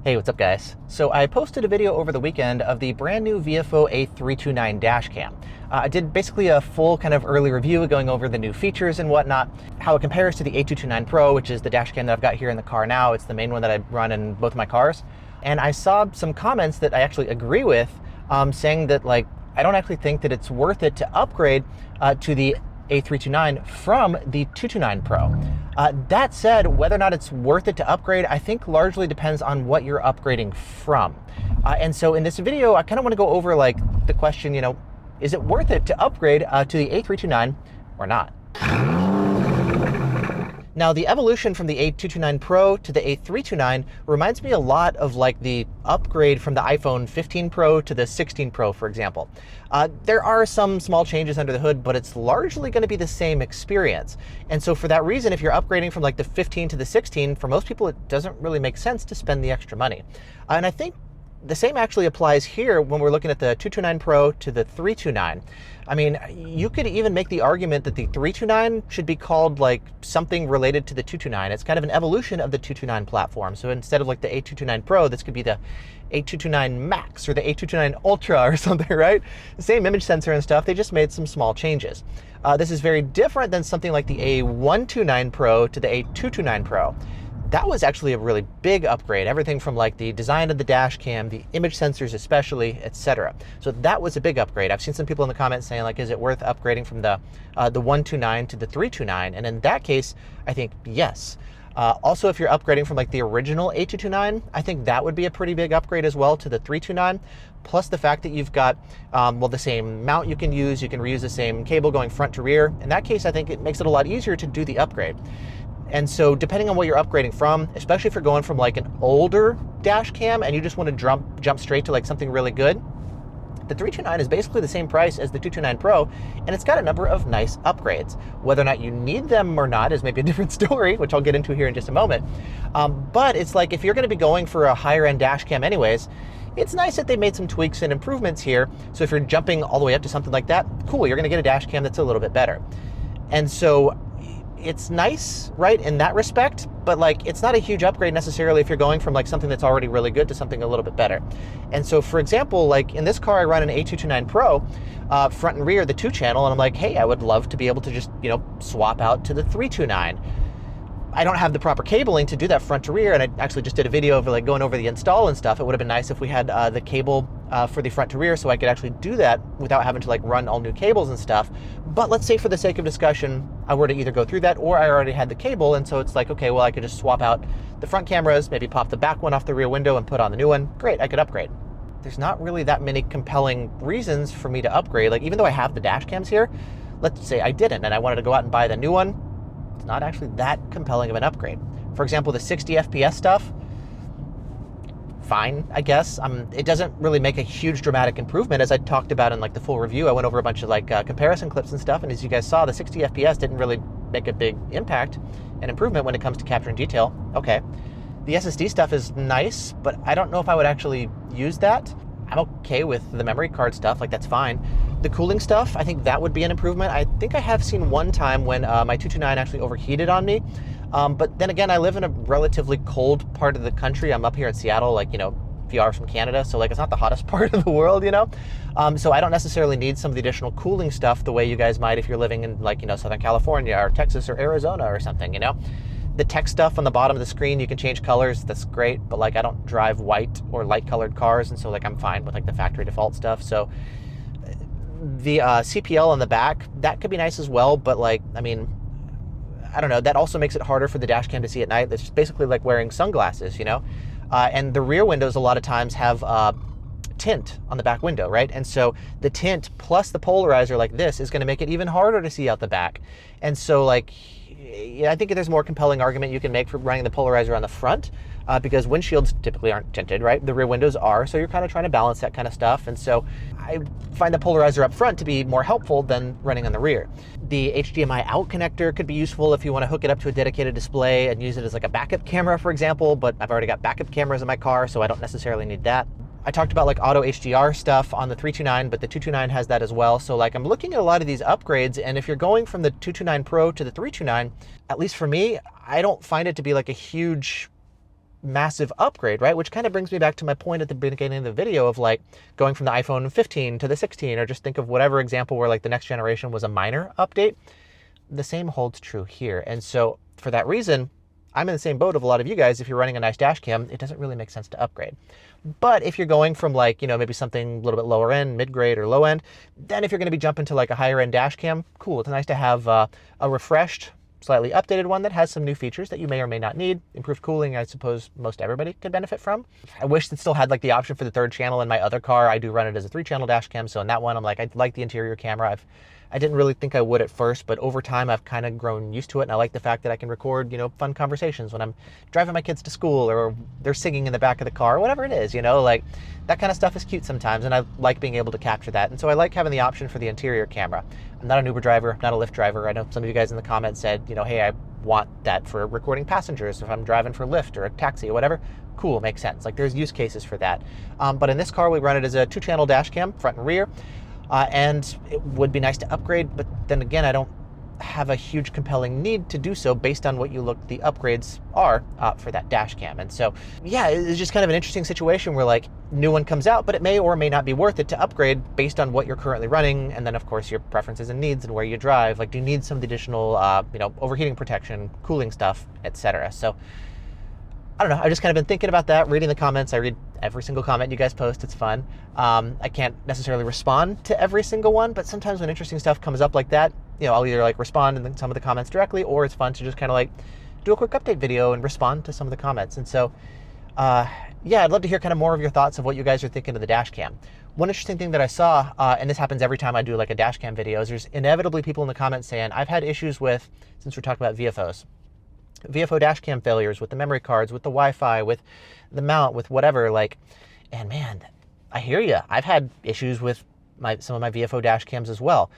Hey, what's up guys? So I posted a video over the weekend of the brand new Viofo A329 Dashcam. I did basically a full kind of early review going over the new features and whatnot, how it compares to the A229 Pro, which is the dashcam that I've got here in the car now. It's the main one that I run in both of my cars. And I saw some comments that I actually agree with, saying that I don't actually think that it's worth it to upgrade to the A329 from the 229 Pro. That said, whether or not it's worth it to upgrade, I think largely depends on what you're upgrading from. And so in this video, I kind of want to go over the question, is it worth it to upgrade to the A329 or not? Now, the evolution from the A229 Pro to the A329 reminds me a lot of the upgrade from the iPhone 15 Pro to the 16 Pro, for example. There are some small changes under the hood, but it's largely going to be the same experience. And so for that reason, if you're upgrading from the 15 to the 16, for most people, it doesn't really make sense to spend the extra money. And I think the same actually applies here when we're looking at the 229 Pro to the 329. I mean, you could even make the argument that the 329 should be called something related to the 229. It's kind of an evolution of the 229 platform. So instead of the A229 Pro, this could be the A229 Max or the A229 Ultra or something, right? The same image sensor and stuff, they just made some small changes. This is very different than something like the A129 Pro to the A229 Pro. That was actually a really big upgrade, everything from the design of the dash cam, the image sensors especially, etc. So that was a big upgrade. I've seen some people in the comments saying is it worth upgrading from the 129 to the 329? And in that case, I think yes. Also, if you're upgrading from the original A229, I think that would be a pretty big upgrade as well to the 329. Plus the fact that you've got the same mount you can use, you can reuse the same cable going front to rear. In that case, I think it makes it a lot easier to do the upgrade. And so depending on what you're upgrading from, especially if you're going from an older dash cam and you just want to jump straight to something really good, the 329 is basically the same price as the 229 Pro, and it's got a number of nice upgrades. Whether or not you need them or not is maybe a different story, which I'll get into here in just a moment. But it's if you're going to be going for a higher end dash cam anyways, it's nice that they made some tweaks and improvements here. So if you're jumping all the way up to something like that, cool, you're going to get a dash cam that's a little bit better. And so it's nice, right, in that respect, but it's not a huge upgrade necessarily if you're going from something that's already really good to something a little bit better. And so for example, in this car I run an A229 Pro, front and rear, the 2-channel, and I'm hey, I would love to be able to just, swap out to the 329. I don't have the proper cabling to do that front to rear, and I actually just did a video of going over the install and stuff. It would have been nice if we had the cable for the front to rear so I could actually do that without having to run all new cables and stuff. But let's say for the sake of discussion, I were to either go through that or I already had the cable, and so it's okay, well, I could just swap out the front cameras, maybe pop the back one off the rear window and put on the new one. Great, I could upgrade. There's not really that many compelling reasons for me to upgrade. Even though I have the dash cams here, let's say I didn't and I wanted to go out and buy the new one, it's not actually that compelling of an upgrade. For example, the 60 FPS stuff, fine, I guess. It doesn't really make a huge dramatic improvement. As I talked about in the full review, I went over a bunch of comparison clips and stuff, and as you guys saw, the 60 FPS didn't really make a big impact and improvement when it comes to capturing detail. Okay. The SSD stuff is nice, but I don't know if I would actually use that. I'm okay with the memory card stuff, that's fine. The cooling stuff, I think that would be an improvement. I think I have seen one time when my 229 actually overheated on me. But then again, I live in a relatively cold part of the country. I'm up here in Seattle, a few hours from Canada. So it's not the hottest part of the world, So I don't necessarily need some of the additional cooling stuff the way you guys might if you're living in Southern California or Texas or Arizona or something, The text stuff on the bottom of the screen, you can change colors. That's great. But I don't drive white or light colored cars. And so I'm fine with the factory default stuff. So the CPL on the back, that could be nice as well. But I mean, I don't know. That also makes it harder for the dash cam to see at night. It's just basically wearing sunglasses, And the rear windows a lot of times have tint on the back window, right? And so the tint plus the polarizer like this is going to make it even harder to see out the back. And so I think there's a more compelling argument you can make for running the polarizer on the front because windshields typically aren't tinted, right? The rear windows are, so you're kind of trying to balance that kind of stuff. And so I find the polarizer up front to be more helpful than running on the rear. The HDMI out connector could be useful if you want to hook it up to a dedicated display and use it as a backup camera, for example, but I've already got backup cameras in my car, so I don't necessarily need that. I talked about auto HDR stuff on the 329, but the 229 has that as well. So I'm looking at a lot of these upgrades, and if you're going from the 229 Pro to the 329, at least for me, I don't find it to be a huge massive upgrade, right? Which kind of brings me back to my point at the beginning of the video of like going from the iPhone 15 to the 16, or just think of whatever example where like the next generation was a minor update. The same holds true here. And so for that reason, I'm in the same boat of a lot of you guys. If you're running a nice dash cam, it doesn't really make sense to upgrade. But if you're going from like, maybe something a little bit lower end, mid-grade or low end, then if you're going to be jumping to like a higher end dash cam, cool. It's nice to have a refreshed, slightly updated one that has some new features that you may or may not need. Improved cooling, I suppose most everybody could benefit from. I wish it still had like the option for the third channel in my other car. I do run it as a 3-channel dash cam. So in that one, I'm like, I like the interior camera. I didn't really think I would at first, but over time I've kind of grown used to it. And I like the fact that I can record, fun conversations when I'm driving my kids to school or they're singing in the back of the car, or whatever it is, like that kind of stuff is cute sometimes. And I like being able to capture that. And so I like having the option for the interior camera. I'm not an Uber driver, not a Lyft driver. I know some of you guys in the comments said, hey, I want that for recording passengers if I'm driving for Lyft or a taxi or whatever. Cool, makes sense. Like there's use cases for that. But in this car, we run it as a 2-channel dash cam, front and rear. And it would be nice to upgrade, but then again, I don't have a huge compelling need to do so based on what the upgrades are for that dash cam. And so, yeah, it's just kind of an interesting situation where like new one comes out, but it may or may not be worth it to upgrade based on what you're currently running. And then of course your preferences and needs and where you drive. Like, do you need some of the additional, overheating protection, cooling stuff, etc. So I don't know. I've just kind of been thinking about that, reading the comments. I read every single comment you guys post. It's fun. I can't necessarily respond to every single one, but sometimes when interesting stuff comes up like that, I'll either like respond in some of the comments directly, or it's fun to just kind of like do a quick update video and respond to some of the comments. And so, yeah, I'd love to hear kind of more of your thoughts of what you guys are thinking of the dash cam. One interesting thing that I saw, and this happens every time I do like a dash cam video, is there's inevitably people in the comments saying, I've had issues with, since we're talking about VFOs, Viofo dash cam failures with the memory cards, with the Wi-Fi, with the mount, with whatever, like, and man, I hear you. I've had issues with some of my Viofo dash cams as well.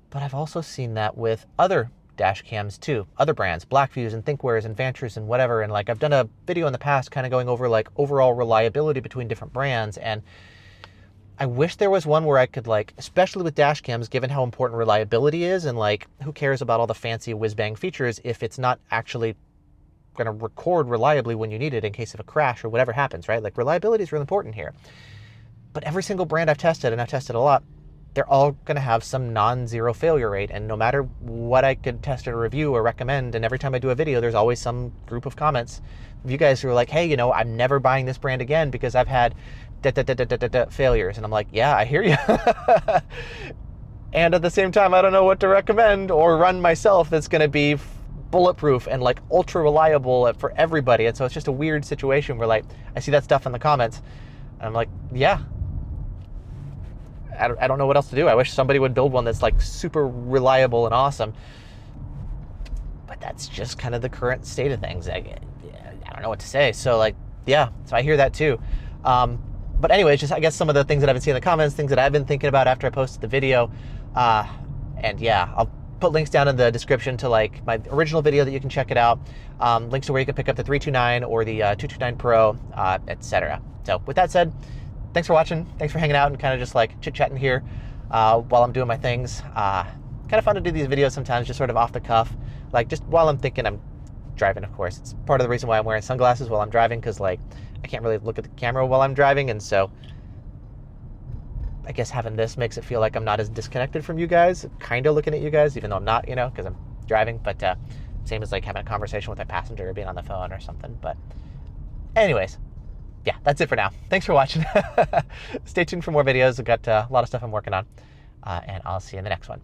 But I've also seen that with other dash cams too, other brands, Blackviews and Thinkwares and Vantrews and whatever. And like, I've done a video in the past kind of going over like overall reliability between different brands. And I wish there was one where I could like, especially with dash cams, given how important reliability is, and like, who cares about all the fancy whiz-bang features if it's not actually going to record reliably when you need it in case of a crash or whatever happens, right? Like, reliability is really important here. But every single brand I've tested, and I've tested a lot, they're all going to have some non-zero failure rate. And no matter what I could test or review or recommend, and every time I do a video, there's always some group of comments of you guys who are like, hey, I'm never buying this brand again because I've had failures. And I'm like, yeah, I hear you. And at the same time, I don't know what to recommend or run myself that's going to be bulletproof and like ultra reliable for everybody. And so it's just a weird situation where like, I see that stuff in the comments and I'm like, yeah, I don't know what else to do. I wish somebody would build one that's like super reliable and awesome. But that's just kind of the current state of things. I don't know what to say. So like, yeah, so I hear that too. But anyways, just I guess some of the things that I've been seeing in the comments, things that I've been thinking about after I posted the video. And yeah, I'll put links down in the description to like my original video that you can check it out. Links to where you can pick up the 329 or the 229 Pro, etc. So with that said, thanks for watching. Thanks for hanging out and kind of just like chit-chatting here while I'm doing my things. Kind of fun to do these videos sometimes, just sort of off the cuff. Like just while I'm thinking, I'm driving, of course. It's part of the reason why I'm wearing sunglasses while I'm driving, because like I can't really look at the camera while I'm driving. And so I guess having this makes it feel like I'm not as disconnected from you guys, kind of looking at you guys, even though I'm not, because I'm driving. But same as like having a conversation with a passenger or being on the phone or something. But anyways, yeah, that's it for now. Thanks for watching. Stay tuned for more videos. I've got a lot of stuff I'm working on, and I'll see you in the next one.